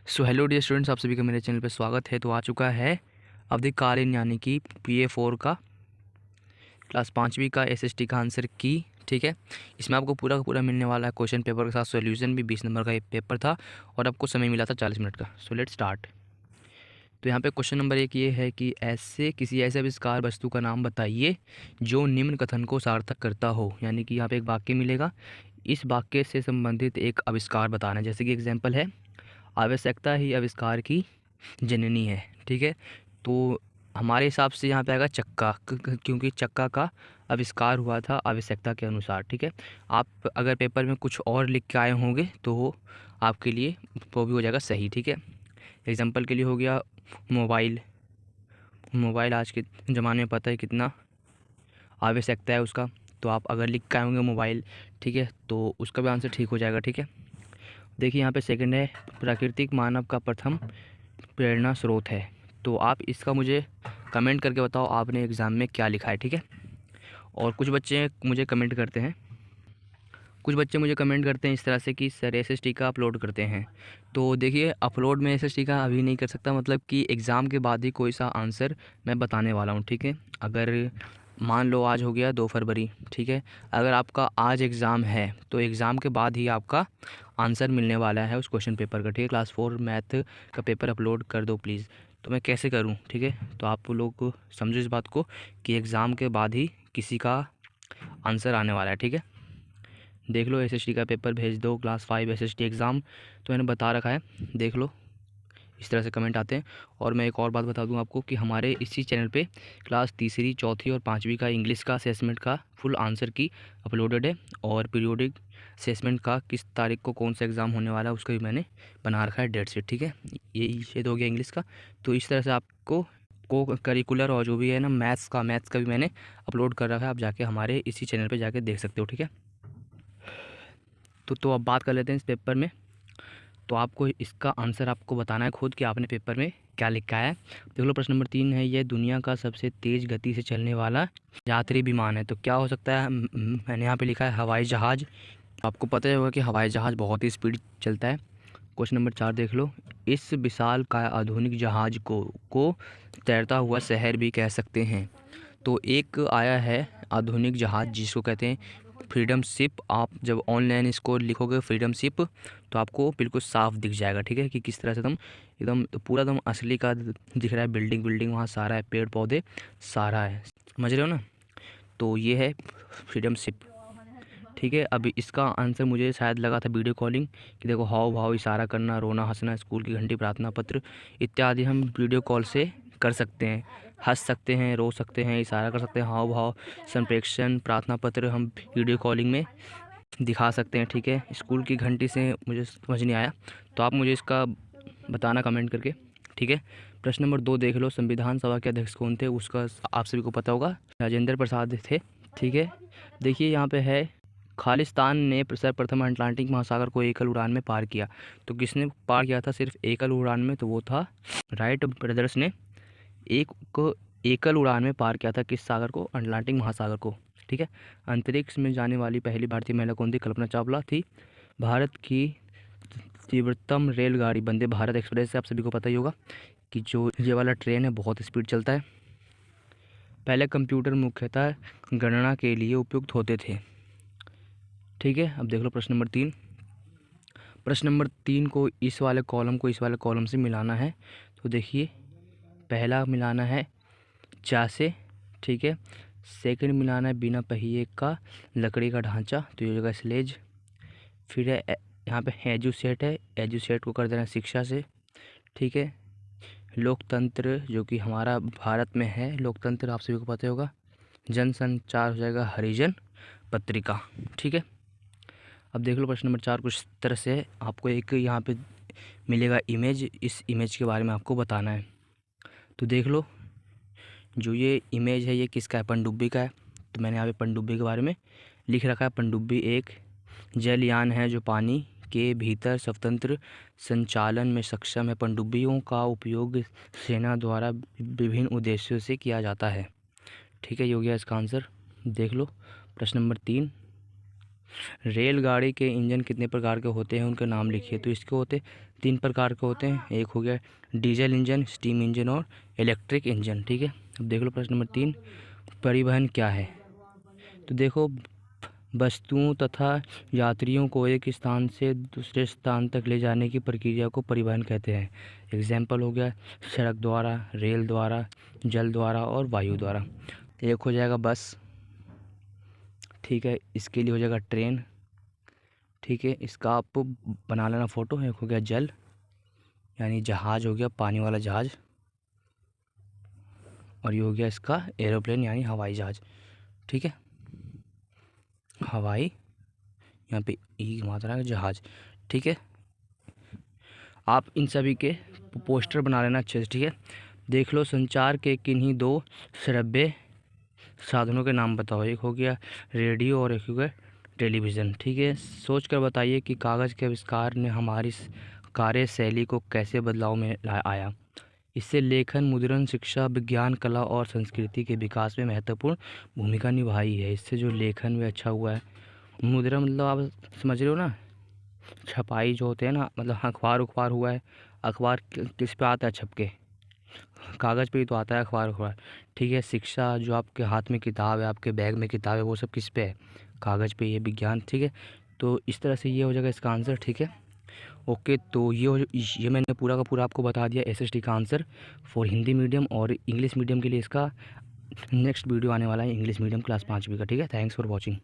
So hello dear students, आप सभी का मेरे चैनल पे स्वागत है। तो आ चुका है अवधिकालीन यानी कि PA4 का क्लास 5वीं का SST का आंसर की। ठीक है, इसमें आपको पूरा का पूरा मिलने वाला है क्वेश्चन पेपर के साथ सॉल्यूशन भी। 20 नंबर का ये पेपर था और आपको समय मिला था 40 मिनट का। So let's start. तो यहाँ पे क्वेश्चन नंबर 1 ये है कि किसी ऐसे आविष्कार वस्तु का नाम बताइए जो निम्न कथन को सार्थक करता हो। यानी कि यहाँ पे एक वाक्य मिलेगा, इस वाक्य से संबंधित एक आविष्कार बताना है। जैसे कि एग्जाम्पल है, आवश्यकता ही आविष्कार की जननी है। ठीक है, तो हमारे हिसाब से यहाँ पे आएगा चक्का, क्योंकि चक्का का आविष्कार हुआ था आवश्यकता के अनुसार। ठीक है, आप अगर पेपर में कुछ और लिख के आए होंगे तो वो आपके लिए वो भी हो जाएगा सही। ठीक है, एग्जांपल के लिए हो गया मोबाइल। मोबाइल आज के ज़माने में पता है कितना आवश्यकता है उसका, तो आप अगर लिख के आए होंगे मोबाइल, ठीक है, तो उसका भी आंसर ठीक हो जाएगा। ठीक है, देखिए यहाँ पे सेकंड है, प्राकृतिक मानव का प्रथम प्रेरणा स्रोत है। तो आप इसका मुझे कमेंट करके बताओ आपने एग्ज़ाम में क्या लिखा है। ठीक है, और कुछ बच्चे मुझे कमेंट करते हैं इस तरह से कि सर SST का अपलोड करते हैं। तो देखिए, अपलोड में SST का अभी नहीं कर सकता, मतलब कि एग्ज़ाम के बाद ही कोई सा आंसर मैं बताने वाला हूँ। ठीक है, अगर मान लो आज हो गया 2 फरवरी, ठीक है, अगर आपका आज एग्ज़ाम है तो एग्ज़ाम के बाद ही आपका आंसर मिलने वाला है उस क्वेश्चन पेपर का। ठीक है, क्लास 4 मैथ का पेपर अपलोड कर दो प्लीज़। तो मैं कैसे करूं? ठीक है, तो आप लोग समझो इस बात को कि एग्ज़ाम के बाद ही किसी का आंसर आने वाला है। ठीक है, देख लो, SST का पेपर भेज दो, क्लास 5 SST एग्ज़ाम तो मैंने बता रखा है, देख लो। इस तरह से कमेंट आते हैं। और मैं एक और बात बता दूं आपको कि हमारे इसी चैनल पे क्लास तीसरी, चौथी और 5वीं का इंग्लिश का असेसमेंट का फुल आंसर की अपलोडेड है, और पीरियोडिक असेसमेंट का किस तारीख को कौन सा एग्ज़ाम होने वाला है उसका भी मैंने बना रखा है डेट शीट। ठीक है, ये हो गया इंग्लिश का। तो इस तरह से आपको को करिकुलर और जो भी है ना मैथ्स का भी मैंने अपलोड कर रखा है, आप जाके हमारे इसी चैनल पर जाके देख सकते हो। ठीक है, तो अब बात कर लेते हैं इस पेपर में। तो आपको इसका आंसर आपको बताना है खुद कि आपने पेपर में क्या लिखा है। देख लो, प्रश्न नंबर 3 है, यह दुनिया का सबसे तेज़ गति से चलने वाला यात्री विमान है। तो क्या हो सकता है? मैंने यहाँ पे लिखा है हवाई जहाज़। आपको पता ही होगा कि हवाई जहाज़ बहुत ही स्पीड चलता है। क्वेश्चन नंबर 4 देख लो, इस विशाल का आधुनिक जहाज़ को तैरता हुआ शहर भी कह सकते हैं। तो एक आया है आधुनिक जहाज़ जिसको कहते हैं फ्रीडम शिप। आप जब ऑनलाइन इसको लिखोगे फ्रीडम शिप तो आपको बिल्कुल साफ दिख जाएगा। ठीक है, कि किस तरह से एकदम पूरा एकदम असली का दिख रहा है। बिल्डिंग वहाँ सारा है, पेड़ पौधे सारा है, समझ रहे हो ना। तो ये है फ्रीडम शिप। ठीक है, अभी इसका आंसर मुझे शायद लगा था वीडियो कॉलिंग, कि देखो हाव भाव, इशारा करना, रोना, हंसना, स्कूल की घंटी, प्रार्थना पत्र इत्यादि हम वीडियो कॉल से कर सकते हैं। हंस सकते हैं, रो सकते हैं, इशारा कर सकते हैं, हाव भाव, संप्रेषण, प्रार्थना पत्र हम वीडियो कॉलिंग में दिखा सकते हैं। ठीक है, स्कूल की घंटी से मुझे समझ नहीं आया, तो आप मुझे इसका बताना कमेंट करके। ठीक है, प्रश्न नंबर 2 देख लो, संविधान सभा के अध्यक्ष कौन थे? उसका आप सभी को पता होगा, राजेंद्र प्रसाद थे। ठीक है, देखिए यहाँ पे है, खालिस्तान ने सर्वप्रथम अटलांटिक महासागर को एकल उड़ान में पार किया। तो किसने पार किया था सिर्फ एकल उड़ान में? तो वो था राइट ब्रदर्स ने एकल उड़ान में पार किया था। किस सागर को? अटलांटिक महासागर को। ठीक है, अंतरिक्ष में जाने वाली पहली भारतीय महिला कौन थी? कल्पना चावला थी। भारत की तीव्रतम रेलगाड़ी वंदे भारत एक्सप्रेस है, आप सभी को पता ही होगा कि जो ये वाला ट्रेन है बहुत स्पीड चलता है। पहले कंप्यूटर मुख्यतः गणना के लिए उपयुक्त होते थे। ठीक है, अब देख लो प्रश्न नंबर 3। प्रश्न नंबर 3 को इस वाले कॉलम से मिलाना है। तो देखिए, पहला मिलाना है चा से। ठीक है, सेकंड मिलाना है बिना पहिए का लकड़ी का ढांचा, तो ये जगह स्लेज। फिर है यहाँ पे एजुसेट है, एजुसेट को कर देना शिक्षा से। ठीक है, लोकतंत्र जो कि हमारा भारत में है, लोकतंत्र आप सभी को पता होगा। जनसंचार हो जाएगा हरिजन पत्रिका। ठीक है, अब देख लो प्रश्न नंबर 4 कुछ तरह से है। आपको एक यहाँ पे मिलेगा इमेज, इस इमेज के बारे में आपको बताना है। तो देख लो, जो ये इमेज है ये किसका है? पनडुब्बी का है। तो मैंने यहाँ पे पनडुब्बी के बारे में लिख रखा है। पनडुब्बी एक जलयान है जो पानी के भीतर स्वतंत्र संचालन में सक्षम है। पनडुब्बियों का उपयोग सेना द्वारा विभिन्न उद्देश्यों से किया जाता है। ठीक है, ये हो गया इसका आंसर। देख लो प्रश्न नंबर 3, रेलगाड़ी के इंजन कितने प्रकार के होते हैं, उनके नाम लिखिए। तो इसके होते तीन प्रकार के होते हैं, एक हो गया डीजल इंजन, स्टीम इंजन और इलेक्ट्रिक इंजन। ठीक है, अब देख लो प्रश्न नंबर 3, परिवहन क्या है। तो देखो, वस्तुओं तथा यात्रियों को एक स्थान से दूसरे स्थान तक ले जाने की प्रक्रिया को परिवहन कहते हैं। एग्जाम्पल हो गया सड़क द्वारा, रेल द्वारा, जल द्वारा और वायु द्वारा। एक हो जाएगा बस, ठीक है, इसके लिए हो जाएगा ट्रेन, ठीक है, इसका आप बना लेना फ़ोटो। एक हो गया जल यानी जहाज़ हो गया, पानी वाला जहाज़, और ये हो गया इसका एरोप्लेन यानी हवाई जहाज़। ठीक है, हवाई, यहाँ पे ई की मात्रा है, जहाज़। ठीक है, आप इन सभी के पोस्टर बना लेना अच्छे से। ठीक है, देख लो, संचार के किन्हीं दो श्रव्य साधनों के नाम बताओ। एक हो गया रेडियो और एक हो गया टेलीविज़न। ठीक है, सोच कर बताइए कि कागज़ के आविष्कार ने हमारी कार्यशैली को कैसे बदलाव में आया। इससे लेखन, मुद्रण, शिक्षा, विज्ञान, कला और संस्कृति के विकास में महत्वपूर्ण भूमिका निभाई है। इससे जो लेखन में अच्छा हुआ है, मुद्रण मतलब आप समझ रहे हो ना, छपाई जो होते हैं ना, मतलब अखबार हुआ है, अखबार किस पे आता है, छप के, कागज़ पे ही तो आता है अखबार। ठीक है, शिक्षा, जो आपके हाथ में किताब है, आपके बैग में किताब है, वो सब किस पे है, कागज़ पे, ये विज्ञान। ठीक है, तो इस तरह से ये हो जाएगा इसका आंसर। ठीक है, ओके, तो ये मैंने पूरा का पूरा आपको बता दिया एसएसटी का आंसर फॉर हिंदी मीडियम। और इंग्लिश मीडियम के लिए इसका नेक्स्ट वीडियो आने वाला है, इंग्लिश मीडियम क्लास 5वीं का। ठीक है, थैंक्स फॉर वॉचिंग।